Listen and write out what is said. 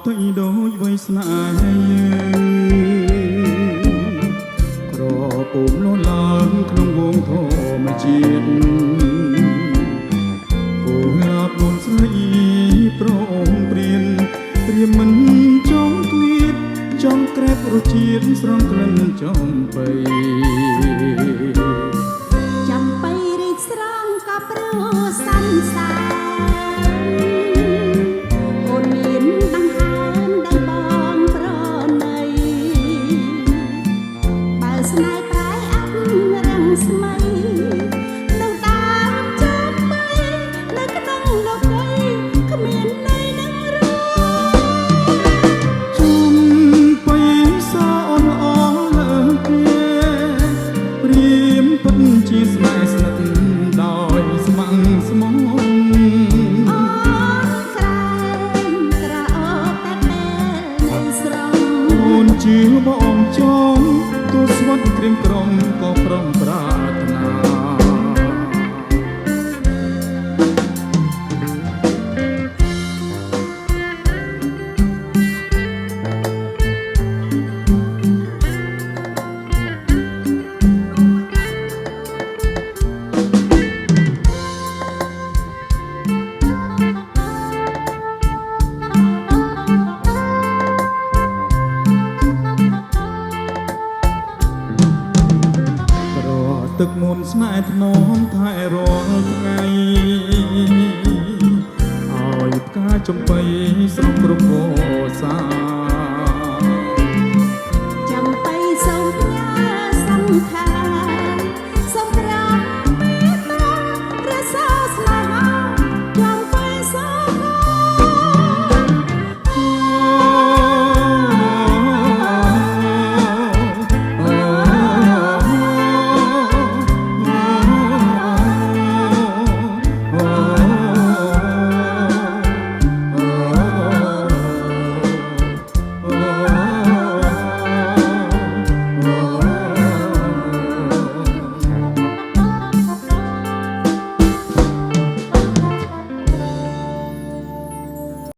ទៅដោយវ័យស្នេហ៍យើងក្រពុំលឡើងក្នុងវងធម្មជាតិគូលាបនួនស្រីប្រអងព្រៀនត្រៀមមិនចង់ឃ្លៀតចង់ក្រែបរសជាតិស្រង់ក្លិនចំបៃចាំបៃរីកស្រង់ក៏ព្រោះសន្សាអូនមានដង្ហើមដែលបងប្រណីបើស្នេហ៍ប្រែអត់រាំងស្មៃនៅតាមចាំបៃនៅក្នុងលោកីគ្មានន័យនឹងរស់ជុំបៃសអូនអងលើគេព្រៀមពិតជាស្នេហ៍ស្និទ្ធដោយស្ម័គ្រស្មោះជឿបងចង់ទូស្វាត់ក្រៀមក្រំក៏ប្រំប្រាថ្នាទឹកមុនស្នេហ៍ធ្នមថែរាល់ថ្ងៃឲ្យផ្កាចំបៃស្រស់គ្រប់វសា